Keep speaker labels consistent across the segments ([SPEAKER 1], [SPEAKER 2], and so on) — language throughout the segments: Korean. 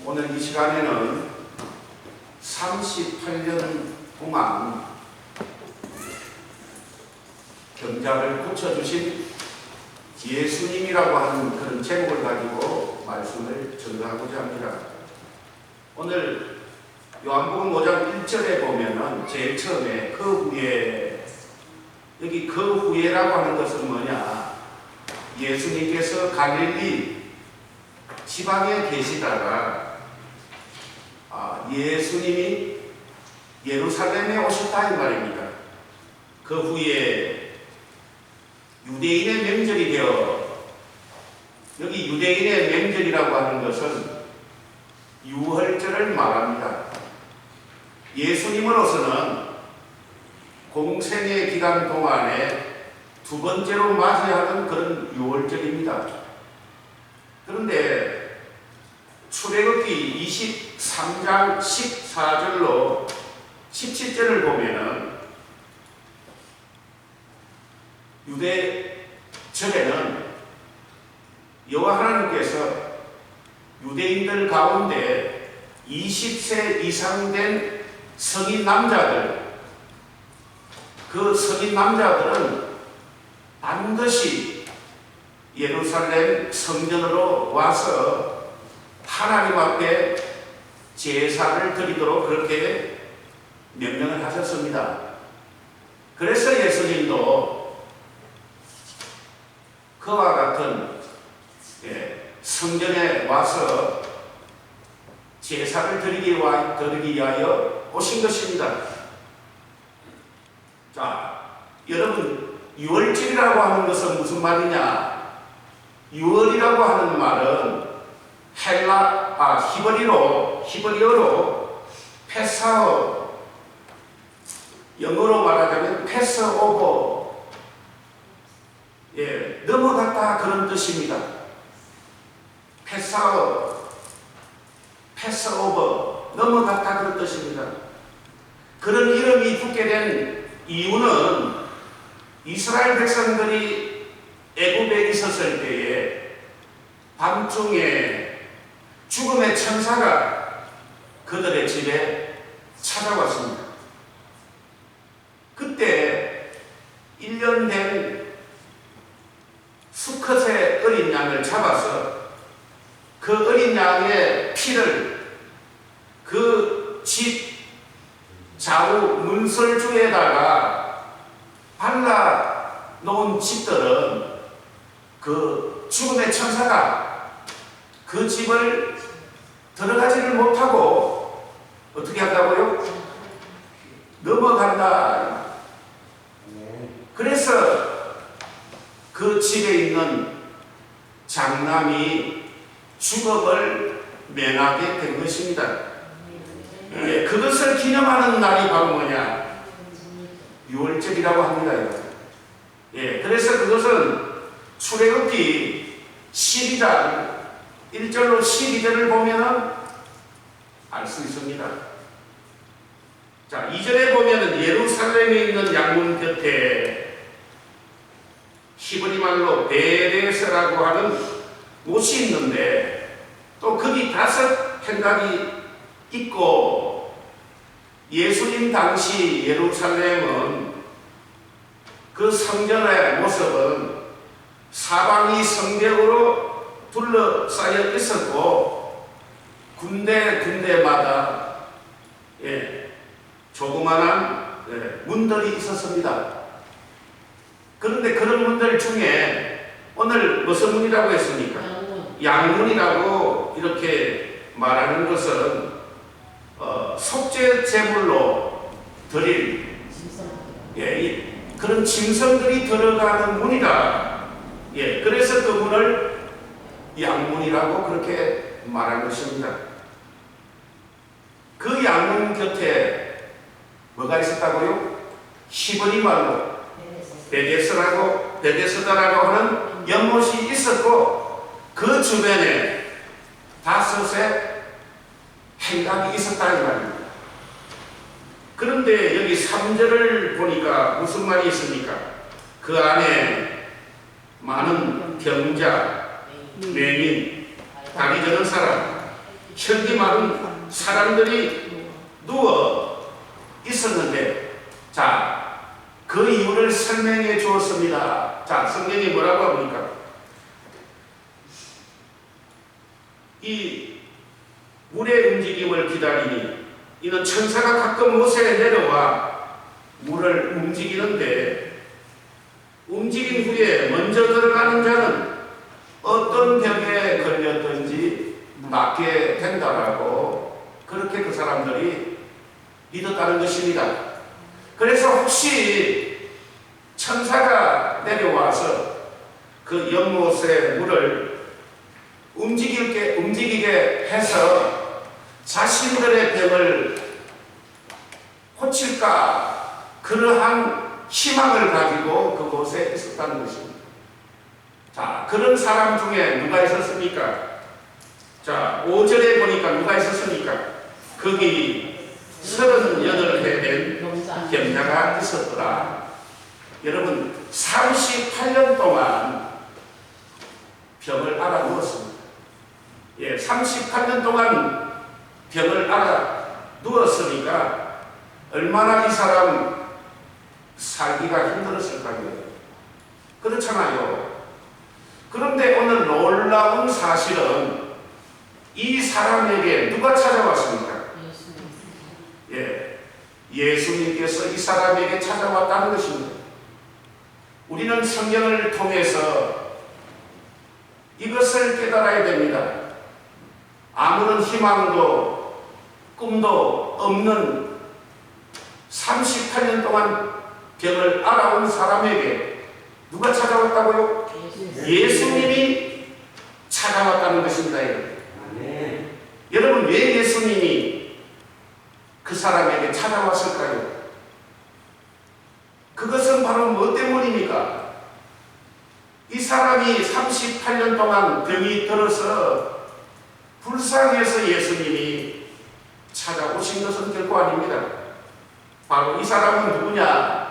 [SPEAKER 1] 오늘 이 시간에는 38년 동안 경작을 고쳐주신 예수님이라고 하는 그런 제목을 가지고 말씀을 전하고자 합니다. 오늘 요한복음 5장 1절에 보면은 제일 처음에 그 후에, 여기 그 후에라고 하는 것은 뭐냐, 예수님께서 갈릴리 지방에 계시다가 예수님이 예루살렘에 오셨다 이 말입니다. 그 후에 유대인의 명절이 되어, 여기 유대인의 명절이라고 하는 것은 유월절을 말합니다. 예수님으로서는 공생의 기간 동안에 두 번째로 맞이하는 그런 유월절입니다. 그런데 출애굽기 23장 14절로 17절을 보면은 유대절에는 여호와 하나님께서 유대인들 가운데 20세 이상 된 성인 남자들, 그 성인 남자들은 반드시 예루살렘 성전으로 와서 하나님 앞에 제사를 드리도록 그렇게 명령을 하셨습니다. 그래서 예수님도 그와 같은 성전에 와서 제사를 드리기 위하여 오신 것입니다. 자, 여러분, 유월절이라고 하는 것은 무슨 말이냐? 유월이라고 하는 말은 히브리어로 패사어, 영어로 말하자면 패스오버, 넘어갔다 그런 뜻입니다. 패스오버, 넘어갔다 그런 뜻입니다. 그런 이름이 붙게 된 이유는 이스라엘 백성들이 애굽에 있었을 때에 밤중에 죽음의 천사가 그들의 집에 찾아왔습니다. 그때 1년 된 수컷의 어린 양을 잡아서 그 어린 양의 피를 그 집 좌우 문설주에다가 발라 놓은 집들은 그 죽음의 천사가 그 집을 들어가지를 못하고 어떻게 한다고요? 넘어간다. 그래서 그 집에 있는 장남이 죽음을 면하게 된 것입니다. 그것을 기념하는 날이 바로 뭐냐? 유월절이라고 합니다. 그래서 그것은 출애굽기 12장 1절로 12절을 보면은 알 수 있습니다. 자, 2절에 보면은 예루살렘에 있는 양문 곁에 히브리 말로 베데스라고 하는 못이 있는데, 또 거기 5 행각이 있고, 예수님 당시 예루살렘은 그 성전의 모습은 사방이 성벽으로 둘러싸여 있었고, 군데마다 조그만한 문들이 있었습니다. 그런데 그런 문들 중에 오늘 무슨 문이라고 했습니까? 양문이라고 이렇게 말하는 것은 속죄 제물로 드릴 그런 짐승들이 들어가는 문이다. 그래서 그 문을 양문이라고 그렇게 말한 것입니다. 그 양문 곁에 뭐가 있었다고요? 히브리 말로 베데스다라고 하는 연못이 있었고, 그 주변에 5의 행각이 있었다 이 말입니다. 그런데 여기 3절을 보니까 무슨 말이 있습니까? 그 안에 많은 병자, 맹인, 다리 저는 사람, 혈기 마른 사람들이 누워 있었는데, 자, 그 이유를 설명해 주었습니다. 자, 성경이 뭐라고 합니까? 이 물의 움직임을 기다리니 이는 천사가 가끔 못에 내려와 물을 움직이는데, 움직인 후에 먼저 들어가는 자는 어떤 병에 걸렸든지 낫게 된다라고 그렇게 그 사람들이 믿었다는 것입니다. 그래서 혹시 천사가 내려와서 그 연못의 물을 움직이게 해서 자신들의 병을 고칠까, 그러한 희망을 가지고 그곳에 있었다는 것입니다. 자, 그런 사람 중에 누가 있었습니까? 자, 5절에 보니까 누가 있었습니까? 거기 38회 된 병자가 있었더라. 여러분, 38년 동안 병을 앓아 누웠습니다. 예, 38년 동안 병을 앓아 누웠으니까 얼마나 이 사람 살기가 힘들었을까요? 그렇잖아요. 그런데 오늘 놀라운 사실은 이 사람에게 누가 찾아왔습니까? 예, 예수님께서 이 사람에게 찾아왔다는 것입니다. 우리는 성경을 통해서 이것을 깨달아야 됩니다. 아무런 희망도 꿈도 없는 38년 동안 병을 앓아온 사람에게 누가 찾아왔다고요? 예수님이 찾아왔다는 것입니다. 여러분, 왜 예수님이 그 사람에게 찾아왔을까요? 그것은 바로 뭐 때문입니까? 이 사람이 38년 동안 병이 들어서 불쌍해서 예수님이 찾아오신 것은 결코 아닙니다. 바로 이 사람은 누구냐?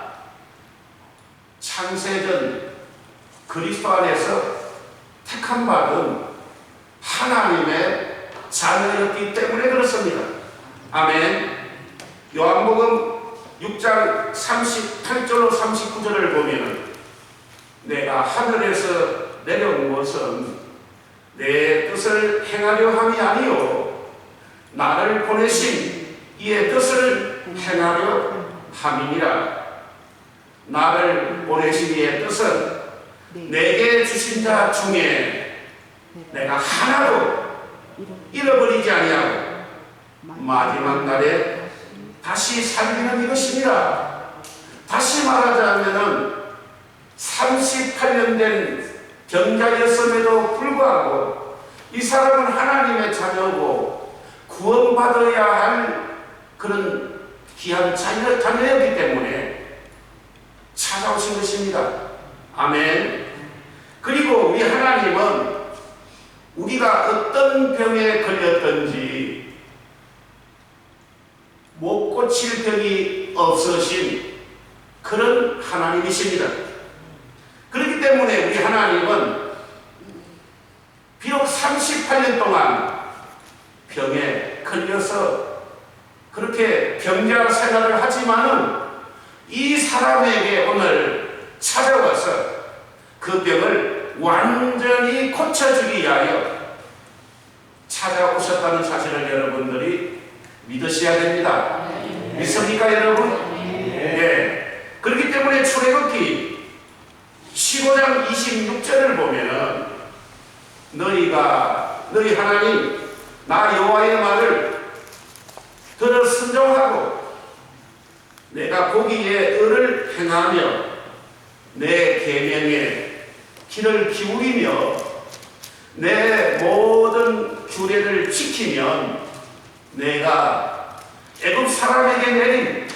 [SPEAKER 1] 창세전 그리스도 안에서 택함 받은 하나님의 자녀였기 때문에 그렇습니다. 아멘. 요한복음 6장 38절로 39절을 보면, 내가 하늘에서 내려온 것은 내 뜻을 행하려 함이 아니요 나를 보내신 이의 뜻을 행하려 함이니라. 나를 보내신 이의 뜻은 내게 주신 자 중에 내가 하나도 잃어버리지 아니하고 마지막 날에 다시 살리는 이것입니다. 다시 말하자면은 38년 된 병자였음에도 불구하고 이 사람은 하나님의 자녀고 구원받아야 할 그런 귀한 자녀였기 때문에 찾아오신 것입니다. 아멘. 그리고 우리 하나님은 우리가 어떤 병에 걸렸든지 못 고칠 병이 없으신 그런 하나님이십니다. 그렇기 때문에 우리 하나님은 비록 38년 동안 병에 걸려서 그렇게 병자 생활을 하지만은 이 사람에게 오늘 찾아와서 그 병을 완전히 고쳐주기 위하여 찾아오셨다는 사실을 여러분들이 믿으셔야 됩니다. 믿습니까, 여러분? 네. 그렇기 때문에 출애굽기 15장 26절을 보면은 너희 하나님 나 여호와의 말을 들어 순종하고 내가 보기에 의를 행하며 내 계명에 귀를 기울이며 내 모든 규례를 지키면 내가 애굽 사람에게 내린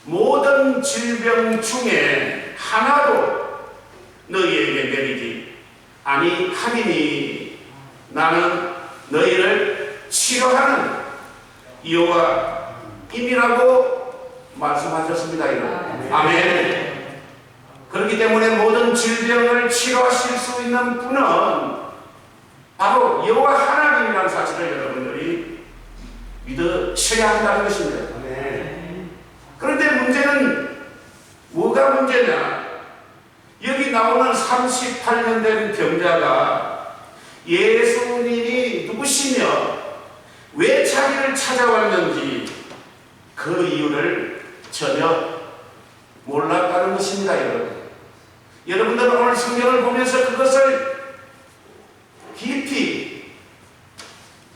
[SPEAKER 1] 모든 질병 중에 하나도 너희에게 내리지 아니하리니 나는 너희를 치료하는 여호와임이라고 말씀하셨습니다. 아멘. 그렇기 때문에 모든 질병을 치료하실 수 있는 분은 바로 여호와 하나님이라는 있다는 사실을 여러분들이 믿으셔야 한다는 것입니다. 그런데 문제는 뭐가 문제냐? 여기 나오는 38년 된 병자가 예수님이 누구시며 왜 자기를 찾아왔는지 그 이유를 전혀 몰랐다는 것입니다. 여러분들은 오늘 성경을 보면서 그것을 깊이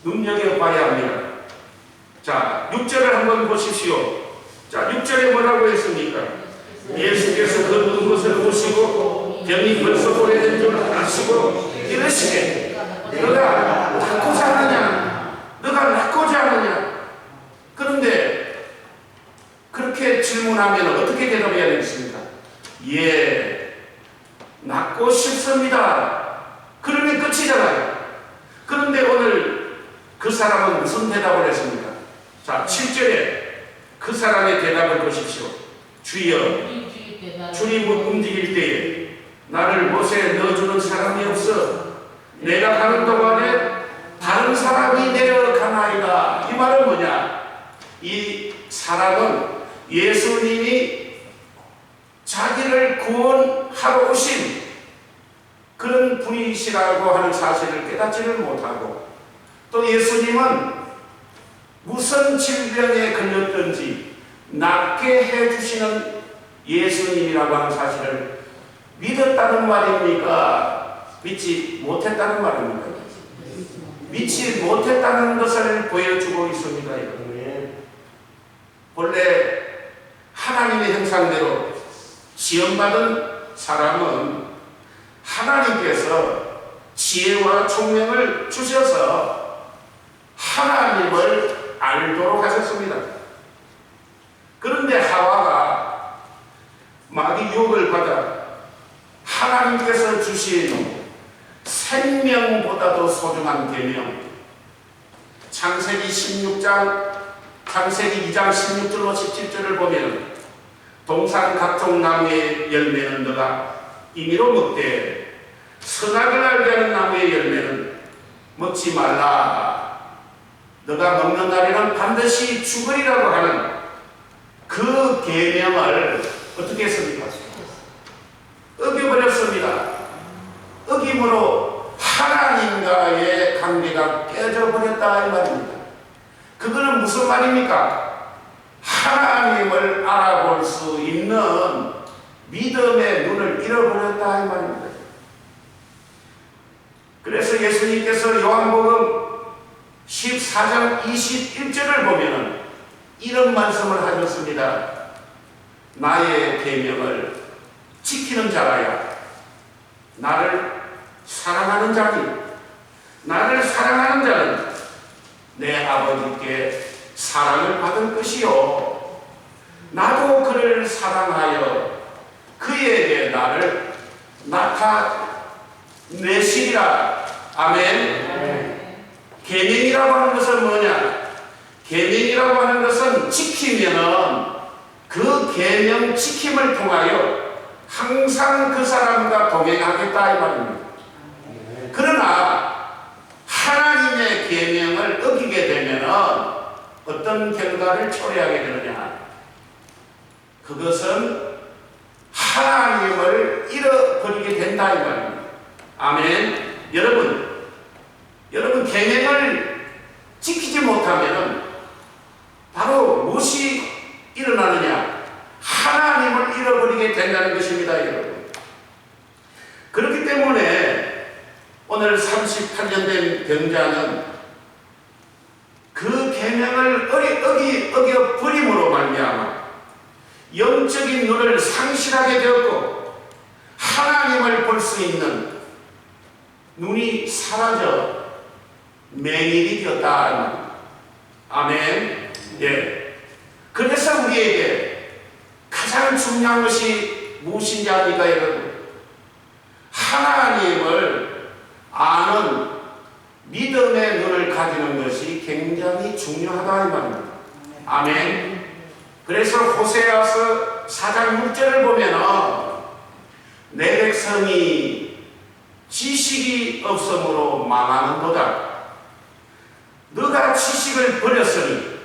[SPEAKER 1] 눈여겨봐야 합니다. 자, 6절을 한번 보십시오. 자, 6절에 뭐라고 했습니까? 예수께서 그 누운 것을 보시고 병이 벌써 오래된 줄 아시고 이러시되 너가 낫고자 하느냐? 너가 낫고자 하느냐? 그런데 그렇게 질문하면 어떻게 대답해야 되겠습니까? 예, 낫고 싶습니다. 그러면 끝이잖아요. 그런데 오늘 그 사람은 무슨 대답을 했습니까? 자, 7절에 그 사람의 대답을 보십시오. 주여, 주님 움직일 때에 나를 못에 넣어주는 사람이 없어. 내가 가는 동안에 다른 사람이 내려가나이다. 이 말은 뭐냐? 이 사람은 예수님이 자기를 구원하러 오신 그런 분이시라고 하는 사실을 깨닫지를 못하고, 또 예수님은 무슨 질병에 걸렸든지 낫게 해주시는 예수님이라고 하는 사실을 믿었다는 말입니까? 믿지 못했다는 말입니까? 믿지 못했다는 것을 보여주고 있습니다. 본래 하나님의 형상대로 지음받은 사람은 하나님께서 지혜와 총명을 주셔서 하나님을 알도록 하셨습니다. 그런데 하와가 마귀 유혹을 받아 하나님께서 주신 생명보다도 소중한 계명, 창세기 2장 16절로 17절을 보면 동산 각종 나무의 열매는 너가 임의로 먹되 선악을 알게 하는 나무의 열매는 먹지 말라. 너가 먹는 날에는 반드시 죽으리라고 하는 그 계명을 어떻게 했습니까? 어겨버렸습니다. 어김으로 하나님과의 관계가 깨져버렸다 이 말입니다. 그거는 무슨 말입니까? 하나님을 알아볼 수 있는 믿음의 눈을 잃어버렸다 이 말입니다. 그래서 예수님께서 요한복음 14장 21절을 보면 이런 말씀을 하셨습니다. 나의 계명을 지키는 자라야 나를 사랑하는 자니, 나를 사랑하는 자는 내 아버지께 사랑을 받을 것이요 나도 그를 사랑하여 그에게 나를 나타내시리라. 아멘. 계명이라고 하는 것은 뭐냐? 계명이라고 하는 것은 지키면은 그 계명 지킴을 통하여 항상 그 사람과 동행하겠다 이 말입니다. 그러나 하나님의 계명을 어기게 되면은 어떤 결과를 초래하게 되느냐? 그것은 하나님을 잃어버리게 된다 이 말입니다. 아멘. 여러분 계명을 지키지 못하면 바로 무엇이 일어나느냐? 하나님을 잃어버리게 된다는 것입니다, 여러분. 그렇기 때문에 오늘 38년 된 병자는 그 계명을 어겨버림으로 말미암아 영적인 눈을 상실하게 되었고 하나님을 볼 수 있는 눈이 사라져 맹인이 되었다. 아멘. 예. 그래서 우리에게 가장 중요한 것이 무엇인지 아니까 여러분? 하나님을 아는 믿음의 눈을 가지는 것이 굉장히 중요하다 이 말입니다. 아멘. 그래서 호세아서 4장 6절을 보면 내 백성이 지식이 없으므로 망하는도다. 너가 지식을 버렸으니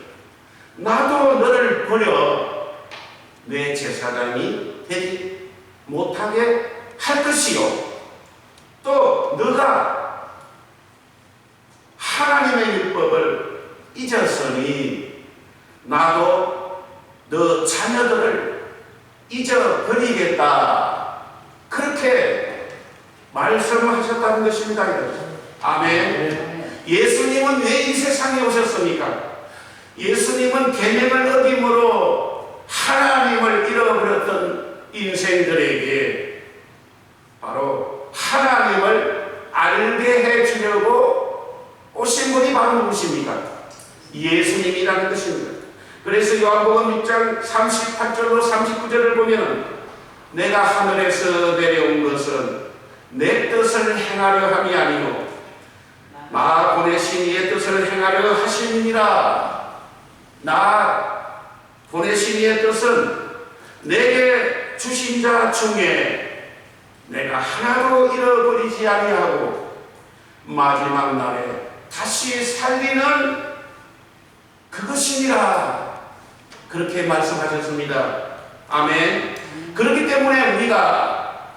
[SPEAKER 1] 나도 너를 버려 내 제사장이 되지 못하게 할 것이요. 또 너가 하나님의 율법을 잊었으니 나도 너 자녀들을 잊어버리겠다. 그렇게 말씀하셨다는 것입니다. 아멘. 예수님은 왜 이 세상에 오셨습니까? 예수님은 계명을 어김으로 하나님을 잃어버렸던 인생들에게 바로 하나님을 알게 해주려고 오신 분이 바로 누구십니까? 예수님이라는 것입니다. 그래서 요한복음 6장 38절로 39절을 보면 내가 하늘에서 내려온 것은 내 뜻을 행하려 함이 아니요 나 보내신 이의 뜻을 행하려 하심이니라. 나 보내신 이의 뜻은 내게 주신 자 중에 내가 하나도 잃어버리지 아니하고 마지막 날에 다시 살리는 그것이니라. 그렇게 말씀하셨습니다. 아멘. 그렇기 때문에 우리가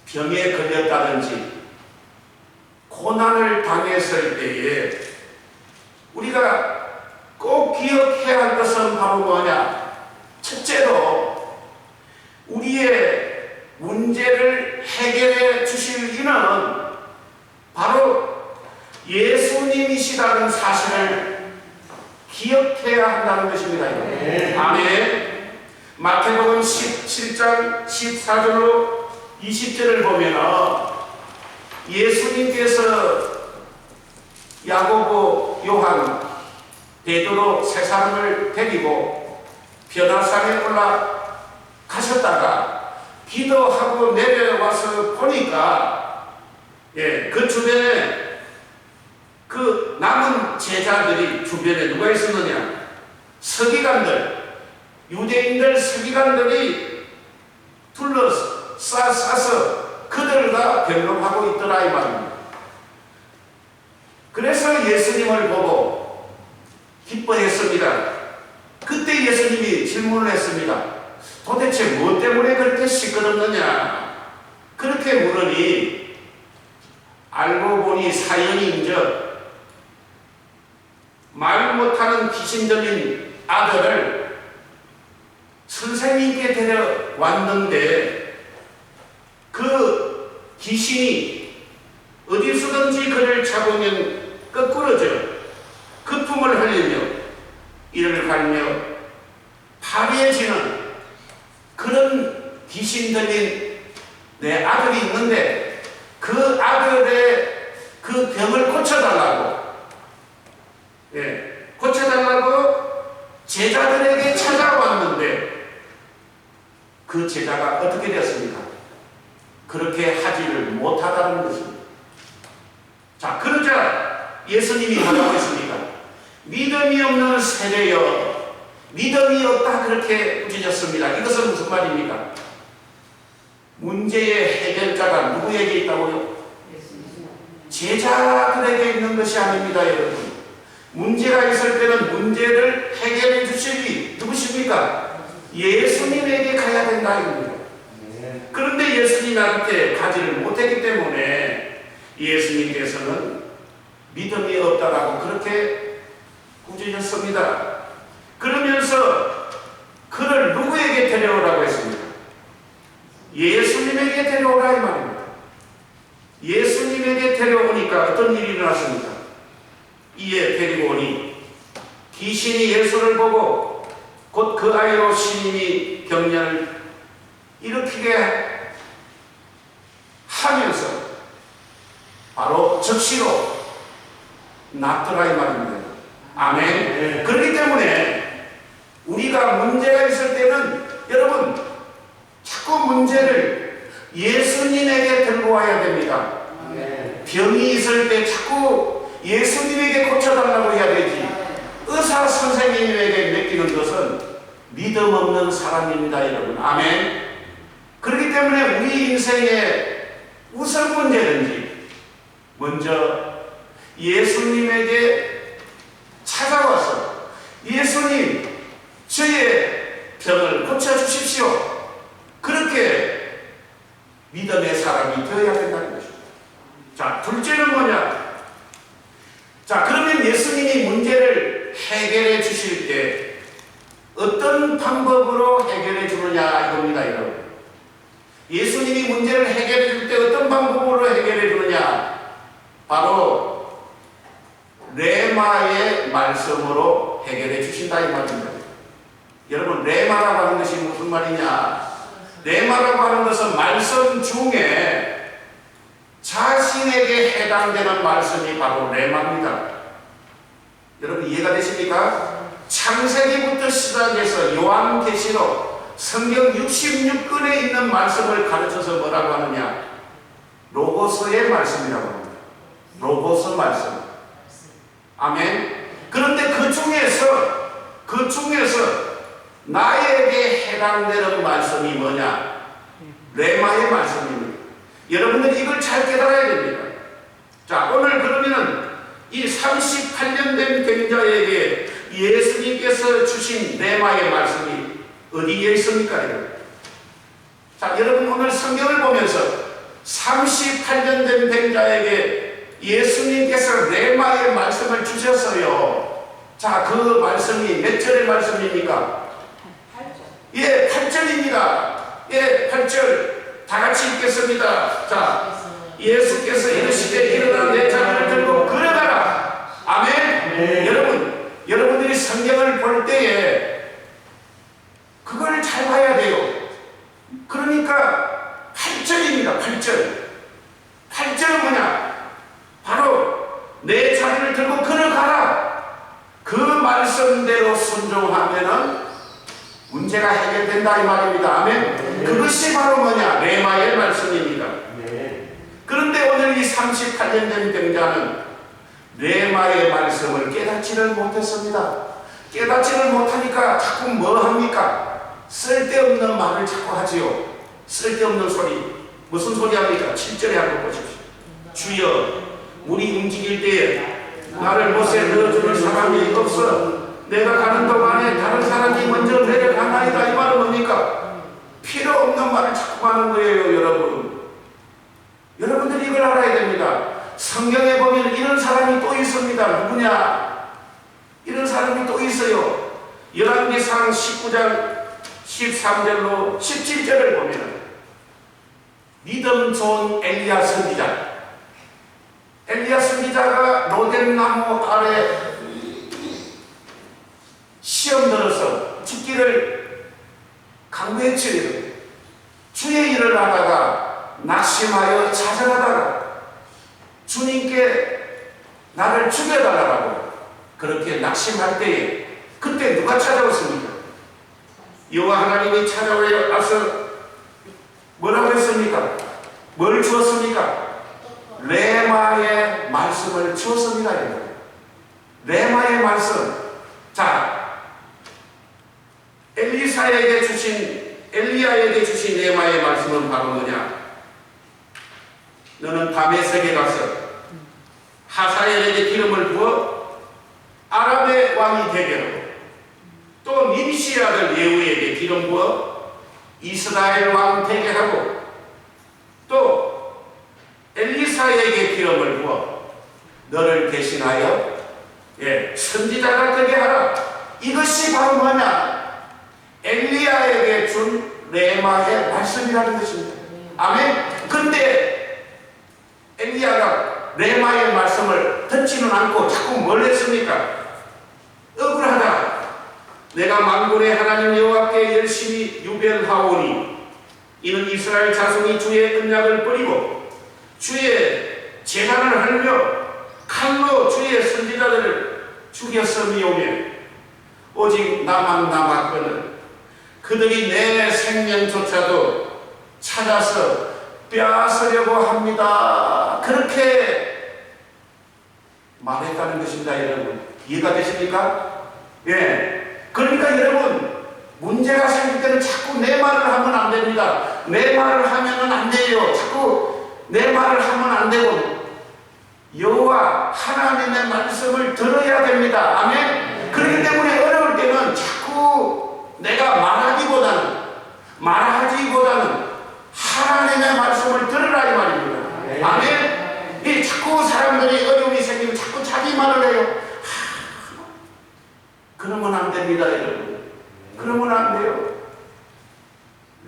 [SPEAKER 1] 병에 걸렸다든지 고난을 당했을 때에 우리가 꼭 기억해야 할 것은 바로 뭐냐? 첫째로 우리의 문제를 해결해 주실 이는 바로 예수님이시라는 사실을 기억해야 한다는 것입니다. 아멘. 마태복음 17장 14절로 20절을 보면 예수님께서 야고보, 요한, 베드로 세 사람을 데리고 변화산에 올라가셨다가 기도하고 내려와서 보니까 그 주변에 그 남은 제자들이 주변에 누가 있었느냐? 서기관들, 유대인들 서기관들이 둘러싸서 그들과 변론하고 있더라 이 말입니다. 그래서 예수님을 보고 기뻐했습니다. 그때 예수님이 질문을 했습니다. 도대체 무엇 때문에 그렇게 시끄럽느냐? 그렇게 물으니 알고 보니 사연인즉 말 못하는 귀신 들린 아들을 선생님께 데려왔는데 그 귀신이 어디서든지 그를 잡으면 거꾸러져 거품을 흘리며 이를 갈며 파리해지는 그런 귀신 들린 내 아들이 있는데 그 아들의 그 병을 고쳐달라고 고쳐달라고 제자들에게 찾아왔는데 그 제자가 어떻게 되었습니까? 그렇게 하지를 못하다는 것입니다. 자, 그러자 예수님이 뭐라고 했습니까? 믿음이 없는 세대여 믿음이 없다 그렇게 꾸짖었습니다. 이것은 무슨 말입니까? 문제의 해결자가 누구에게 있다고요? 제자들에게 있는 것이 아닙니다, 여러분. 문제가 있을 때는 문제를 해결해 주시기 누구십니까? 예수님에게 가야 된다 이겁니다. 그런데 예수님한테 가지를 못했기 때문에 예수님께서는 믿음이 없다라고 그렇게 꾸짖었습니다. 그러면서 그를 누구에게 데려오라고 했습니까? 예수님에게 데려오라 이 말입니다. 예수님에게 데려오니까 어떤 일이 일어났습니까? 이에 데리고 오니 귀신이 예수를 보고 곧 그 아이로 신임이 경련을 일으키게 하면서 바로 즉시로 낫더라 이 말입니다. 아멘. 그렇기 때문에 우리가 문제가 있을 때는 여러분 자꾸 문제를 예수님에게 들고 와야 됩니다. 병이 있을 때 자꾸 예수님에게 고쳐달라고 해야 되지 의사 선생님에게 맡기는 것은 믿음 없는 사람입니다, 여러분. 아멘. 그렇기 때문에 우리 인생의 무슨 문제든지 먼저 예수님에게 찾아와서 예수님, 저의 병을 고쳐주십시오. 그렇게 믿음의 사람이 되어야 된다는 것입니다. 자, 둘째는 뭐냐? 자, 그러면 예수님이 문제를 해결해 주실 때 어떤 방법으로 해결해 주느냐 이겁니다, 여러분. 예수님이 문제를 해결해 줄 때 어떤 방법으로 해결해 주느냐? 바로 레마의 말씀으로 해결해 주신다 이 말입니다. 여러분, 레마라고 하는 것이 무슨 말이냐? 레마라고 하는 것은 말씀 중에 자신에게 해당되는 말씀이 바로 레마입니다. 여러분, 이해가 되십니까? 창세기부터 시작해서 요한계시록 성경 66권에 있는 말씀을 가르쳐서 뭐라고 하느냐? 로고스의 말씀이라고 합니다. 로고스 말씀. 아멘. 그런데 그 중에서 나에게 해당되는 말씀이 뭐냐? 레마의 말씀입니다. 여러분들이 이걸 잘 깨달아야 됩니다. 자, 오늘 그러면은 이 38년 된 병자에게 예수님께서 주신 레마의 말씀이 어디에 있습니까? 자, 여러분 오늘 성경을 보면서 38년 된 병자에게 예수님께서 레마의 말씀을 주셨어요. 자, 그 말씀이 몇 절의 말씀입니까? 8절. 예, 8절입니다. 예, 8절. 다 같이 읽겠습니다. 자, 예수께서 이르시되 일어나 내 자리를 들고 걸어가라. 아멘. 네. 여러분들이 성경을 볼 때에 그걸 잘 봐야 돼요. 그러니까 8절입니다. 8절은 뭐냐? 바로 내 자리를 들고 걸어가라. 그 말씀대로 순종하면은 문제가 해결된다 이 말입니다. 아멘. 네. 그것이 바로 뭐냐? 레마의 말씀입니다. 네. 그런데 오늘 이 38년 된 병자는 레마의 말씀을 깨닫지를 못했습니다. 깨닫지를 못하니까 자꾸 뭐 합니까? 쓸데없는 말을 자꾸 하지요. 쓸데없는 소리. 무슨 소리 합니까? 7절에 한번 보십시오. 주여, 물이 움직일 때에 나를 못에 넣어주는 사람이 없어. 내가 가는 동안에 다른 사람이 먼저 내려가나이다. 이 말은 뭡니까? 필요 없는 말을 자꾸 하는 거예요, 여러분. 여러분들이 이걸 알아야 됩니다. 성경에 보면 이런 사람이 또 있습니다. 누구냐? 이런 사람이 또 있어요. 열왕기상 19장 13절로 17절을 보면 믿음 좋은 엘리야 선지자. 엘리야 선지자가 로뎀나무 아래 시험 들어서 죽기를 강구에 치려 주의 일을 하다가 낙심하여 좌절하다가 주님께 나를 죽여달라고 그렇게 낙심할 때에 그때 누가 찾아왔습니까? 여호와 하나님이 찾아와서 뭐라고 했습니까? 뭘 주었습니까? 레마의 말씀을 주었습니다. 레마의 말씀. 자, 엘리야에게 주신 레마의 말씀은 바로 뭐냐? 너는 다메섹에 가서 하사엘에게 기름을 부어 아람의 왕이 되게 하고 또 님시 아들 예후에게 기름 부어 이스라엘 왕 되게 하고 또 엘리사에게 기름을 부어 너를 대신하여 선지자가 되게 하라. 이것이 바로 뭐냐? 엘리야에게 준 레마의 말씀이라는 것입니다. 아멘. 그런데 엘리야가 레마의 말씀을 듣지는 않고 자꾸 뭘 했습니까? 억울하다. 내가 만군의 하나님 여호와께 열심히 유별하오니 이는 이스라엘 자손이 주의 언약을 버리고 주의 제단을 헐며 칼로 주의 선지자들을 죽였음이오며 오직 나만 남았거늘 그들이 내 생명조차도 찾아서 빼앗으려고 합니다. 그렇게 말했다는 것입니다. 여러분, 이해가 되십니까? 예. 그러니까 여러분, 문제가 생길 때는 자꾸 내 말을 하면 안 됩니다. 내 말을 하면은 안 돼요. 자꾸 내 말을 하면 안 되고 여호와 하나님의 말씀을 들어야 됩니다. 아멘. 그렇기 때문에 어려울 때는 자꾸 내가 말하기보다는 하나님의 말씀을 들으라 이 말입니다. 아멘. 이 자꾸 사람들이 어려움이 생기면 자꾸 자기 말을 해요. 그러면 안 됩니다, 여러분. 그러면 안 돼요.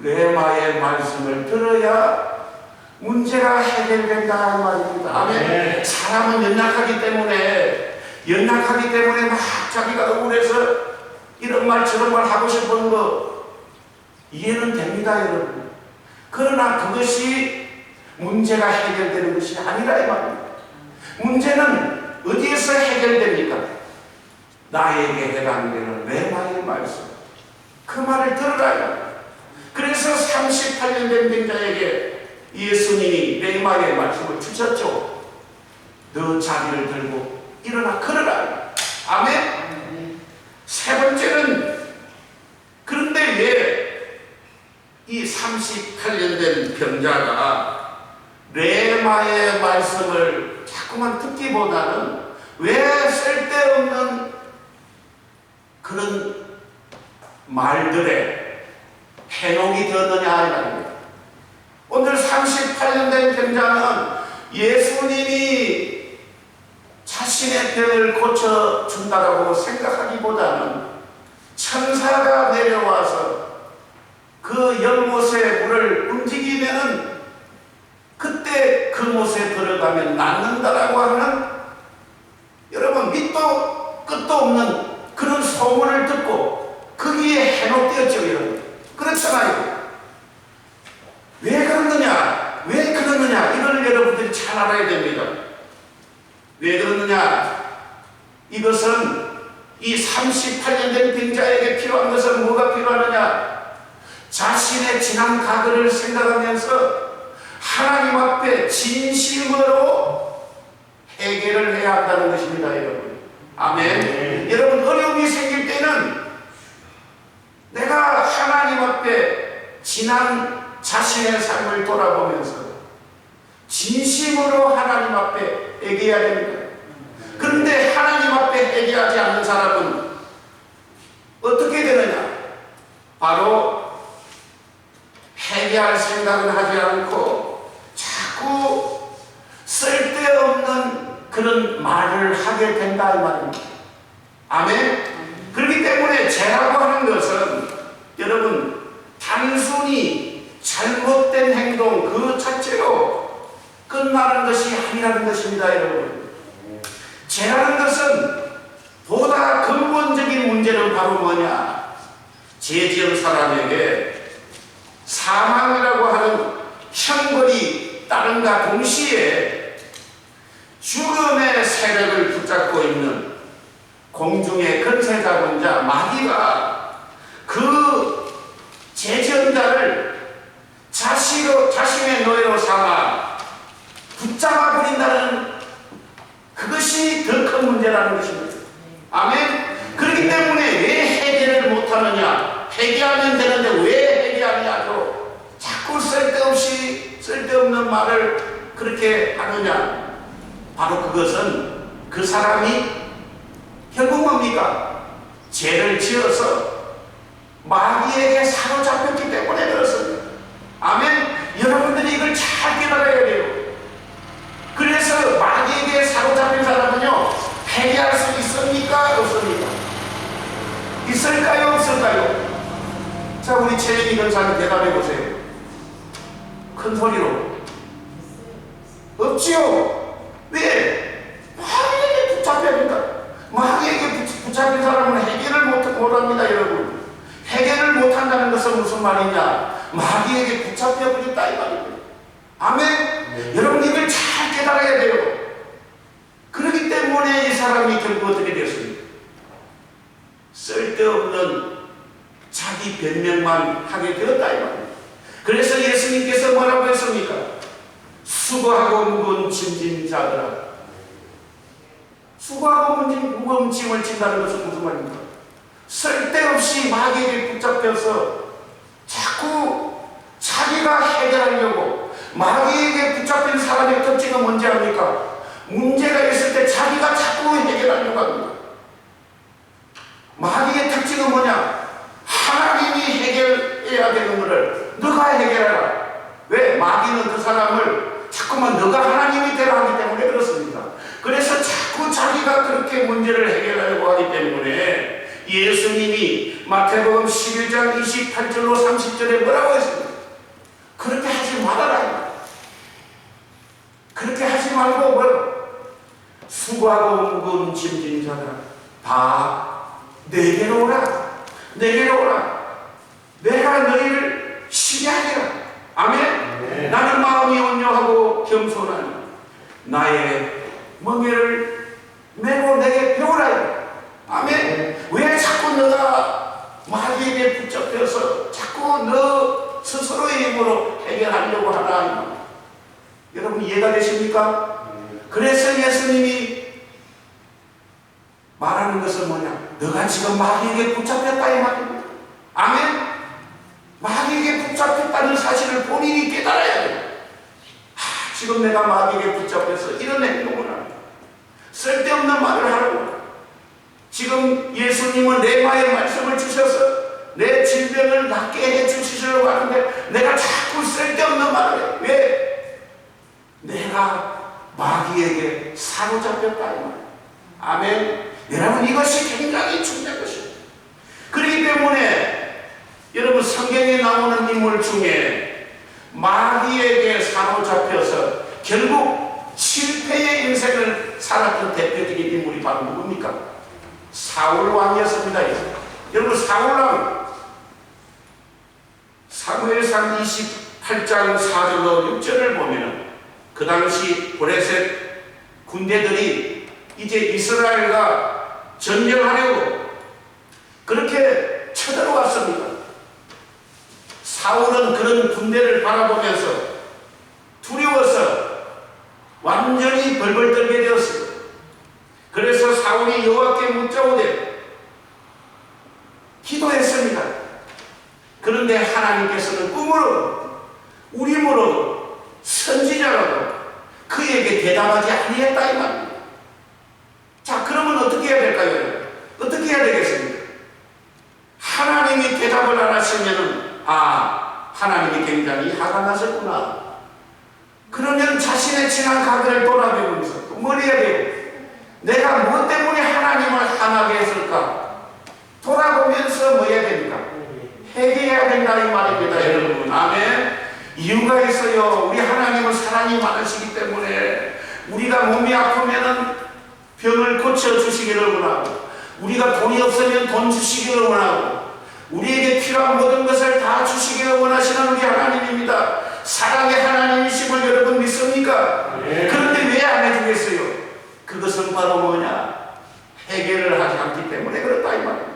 [SPEAKER 1] 레마의 말씀을 들어야 문제가 해결된다 이 말입니다. 아멘. 사람은 연약하기 때문에 막 자기가 억울해서 이런 말 저런 말 하고 싶은 거 이해는 됩니다, 여러분. 그러나 그것이 문제가 해결되는 것이 아니라 이 말입니다. 문제는 어디에서 해결됩니까? 나에게 해당되는 레마의 말씀, 그 말을 들으라. 그래서 38년 된 병자에게 예수님이 레마의 말씀을 주셨죠. 너 자리를 들고 일어나 걸어라. 아멘. 세 번째는, 그런데 왜 이 38년 된 병자가 레마의 말씀을 자꾸만 듣기보다는 왜 쓸데없는 그런 말들에 해놓이 되었느냐. 오늘 38년 된 병자는 예수님이 자신의 병을 고쳐준다라고 생각하기보다는 천사가 내려와서 그 연못의 물을 움직이면은 그때 그 못에 들어가면 낫는다라고 하는, 여러분, 밑도 끝도 없는 그런 소문을 듣고 거기에 해놓되었죠, 여러분. 그렇잖아요. 왜 그러느냐? 이걸 여러분들이 잘 알아야 됩니다. 왜 그러느냐? 이것은 이 38년 된 병자에게 필요한 것은 뭐가 필요하느냐? 자신의 지난 과거를 생각하면서 하나님 앞에 진심으로 해결을 해야 한다는 것입니다, 여러분. 아멘. 여러분, 어려움이 생길 때는 내가 하나님 앞에 지난 자신의 삶을 돌아보면서 진심으로 하나님 앞에 얘기해야 됩니다. 그런데 하나님 앞에 얘기하지 않는 사람은 어떻게 되느냐? 바로 회개할 생각은 하지 않고 자꾸 쓸데없는 그런 말을 하게 된다 이 말입니다. 아멘. 그렇기 때문에 죄라고 하는 것은 여러분 단순히 잘못된 행동 그 자체로 끝나는 것이 아니라는 것입니다, 여러분. 죄라는 것은 보다 근본적인 문제는 바로 뭐냐? 죄 지은 사람에게 사망이라고 하는 형벌이 따른과 동시에 죽음의 세력을 붙잡고 있는 공중의 권세 잡은 자 마귀가 그 죄 지은 자를 자신의 노예로 삼아 붙잡아 버린다는 그것이 더 큰 문제라는 것입니다. 아멘. 그렇기 때문에 왜 해결을 못하느냐? 회개하면 되는데 왜 회개하냐고 자꾸 쓸데없는 말을 그렇게 하느냐? 바로 그것은 그 사람이 결국 뭡니까? 죄를 지어서 마귀에게 사로잡혔기 때문에 그렇습니다. 아멘. 여러분들이 이걸 잘 깨달아야 돼요. 그래서 마귀에게 사로잡힌 사람은요, 회개할 수 있습니까? 없습니까? 있을까요? 없을까요? 자, 우리 최영희 권사님 대답해 보세요. 큰 소리로. 없지요. 왜? 마귀에게 붙잡힙니다. 마귀에게 붙잡힌 사람은 해결을 못합니다, 여러분. 해결을 못한다는 것은 무슨 말이냐? 마귀에게 붙잡혀버렸다 이 말입니다. 아멘. 여러분 이걸 잘 깨달아야 돼요. 그렇기 때문에 이 사람이 결국 어떻게 되었습니까? 쓸데없는 자기 변명만 하게 되었다 이 말입니다. 그래서 예수님께서 뭐라고 했습니까? 수고하고 무거운 짐진 자들아. 수고하고 무거운 짐을 진다는 것은 무슨 말입니까? 쓸데없이 마귀에게 붙잡혀서 자꾸 자기가 해결하려고, 마귀에게 붙잡힌 사람의 특징은 뭔지 압니까? 문제가 있을 때 자기가 자꾸 해결하려고 합니다. 마귀의 특징은 뭐냐? 하나님이 해결해야 되는 것을 너가 해결하라. 왜? 마귀는 그 사람을 자꾸만 너가 하나님이 되라 하기 때문에 그렇습니다. 그래서 자꾸 자기가 그렇게 문제를 해결하려고 하기 때문에 예수님이 마태복음 11장 28절로 30절에 뭐라고 했습니까? 그렇게 하지 말아라. 그렇게 하지 말고 뭐 수고하고 무거운 짐진 자들아 다 내게로 오라. 내게로 오라. 내가 너희를 쉬게 하리라. 아멘. 네. 나는 마음이 온유하고 겸손하니 나의 멍에를 메고 내게 배우라. 아멘. 네. 왜 자꾸 너가 마귀에게 붙잡혀서 자꾸 너 스스로의 힘으로 해결하려고 하나? 여러분 이해가 되십니까? 그래서 예수님이 말하는 것은 뭐냐? 너가 지금 마귀에게 붙잡혔다 이 말입니다. 아멘? 마귀에게 붙잡혔다는 사실을 본인이 깨달아야 돼요. 지금 내가 마귀에게 붙잡혀서 이런 행동을 합니다. 쓸데없는 말을 하라고. 지금 예수님은 레마의 말씀을 주셔서 내 질병을 낫게 해 주시려고 하는데 내가 자꾸 쓸데없는 말을 해요. 왜? 내가 마귀에게 사로잡혔다 이 말이에요. 아멘. 여러분 이것이 굉장히 중요한 것입니다. 그렇기 때문에 여러분 성경에 나오는 인물 중에 마귀에게 사로잡혀서 결국 실패의 인생을 살았던 대표적인 인물이 바로 누굽니까? 사울 왕이었습니다. 여러분 사울 왕 사무엘상 28장 4절로 6절을 보면 그 당시 브레셋 군대들이 이제 이스라엘과 전쟁하려고 그렇게 쳐들어왔습니다. 사울은 그런 군대를 바라보면서 두려워서 완전히 벌벌 떨게 되었습니다. 그래서 사울이 여호와께 묻자오되 기도했습니다. 그런데 하나님께서는 꿈으로 우림으로 선지자라도 그에게 대답하지 아니했다 이 말입니다. 자, 그러면 어떻게 해야 될까요? 어떻게 해야 되겠습니까? 하나님이 대답을 안 하시면은 하나님이 굉장히 화가 나셨구나. 그러면 자신의 지난 가들을 돌아보면서 또 뭘 해야 돼요? 내가 무엇 때문에 하나님을 화나게 했을까? 돌아보면서 뭐 해야 됩니까? 회개해야 된다 이 말입니다. 여러분 아멘. 이유가 있어요. 우리 하나님은 사랑이 많으시기 때문에 우리가 몸이 아프면은 병을 고쳐주시기를 원하고 우리가 돈이 없으면 돈 주시기를 원하고 우리에게 필요한 모든 것을 다 주시기를 원하시는 우리 하나님입니다. 사랑의 하나님이심을 여러분 믿습니까? 네. 그런데 왜 안 해주겠어요? 그것은 바로 뭐냐? 해결을 하지 않기 때문에 그렇다 이 말입니다.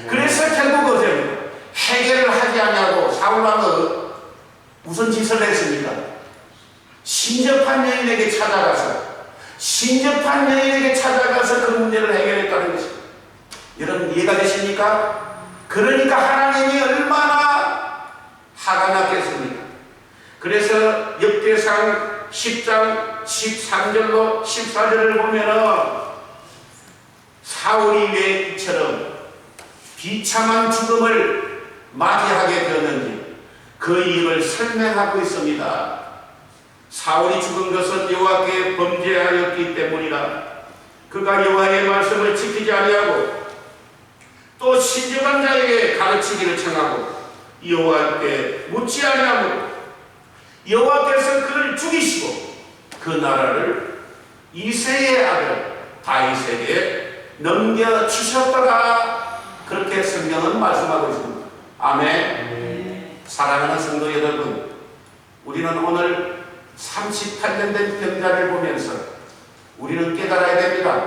[SPEAKER 1] 그래서 결국 어제 해결을 하지 않냐고 사울왕은 무슨 짓을 했습니까? 신접한 여인에게 찾아가서 그 문제를 해결했다는 것입니다. 여러분 이해가 되십니까? 그러니까 하나님이 얼마나 화가 났겠습니까? 그래서 역대상 10장 13절로 14절을 보면은 사울이 왜 이처럼 비참한 죽음을 맞이하게 되었는지 그 이유를 설명하고 있습니다. 사울이 죽은 것은 여호와께 범죄하였기 때문이라. 그가 여호와의 말씀을 지키지 아니하고 또 신중한 자에게 가르치기를 청하고 여호와께 묻지 아니하므로 여호와께서 그를 죽이시고 그 나라를 이새의 아들 다윗에게 넘겨주셨다가 그렇게 성경은 말씀하고 있습니다. 아멘. 사랑하는 성도 여러분, 우리는 오늘 38년 된 병자를 보면서 우리는 깨달아야 됩니다.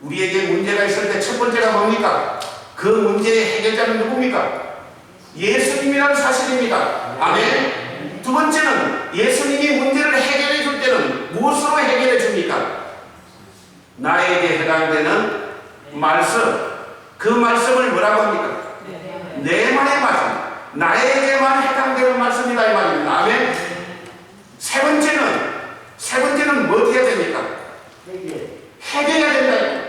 [SPEAKER 1] 우리에게 문제가 있을 때 첫 번째가 뭡니까? 그 문제의 해결자는 누굽니까? 예수님이라는 사실입니다. 아멘. 두 번째는 예수님이 문제를 해결해 줄 때는 무엇으로 해결해 줍니까? 나에게 해당되는 말씀. 그 말씀을 뭐라고 합니까? 내 말의 말씀. 나에게만 해당되는 말씀이다 이 말입니다. 아멘. 세 번째는 뭐 어떻게 해야 됩니까? 회개해야 된다.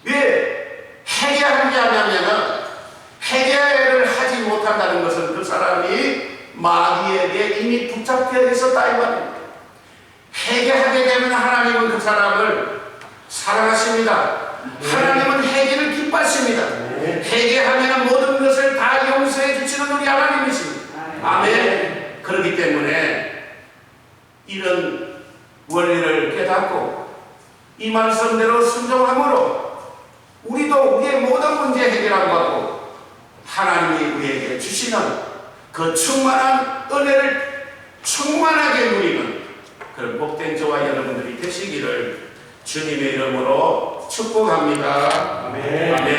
[SPEAKER 1] 왜 회개하는 게 아니냐면은 회개를 하지 못한다는 것은 그 사람이 마귀에게 이미 붙잡혀 있었다 이 말입니다. 회개하게 되면 하나님은 그 사람을 사랑하십니다. 하나님은 회개를 기뻐하십니다. 회개하면 모든 것을 다 용서해 주시는 우리 하나님이십니다. 아멘. 그렇기 때문에 이런 원리를 깨닫고 이 말씀대로 순종함으로 우리도 우리의 모든 문제 해결함 받고 하나님이 우리에게 주시는 그 충만한 은혜를 충만하게 누리는 그런 복된 저와 여러분들이 되시기를 주님의 이름으로 축복합니다. 아멘. 아멘.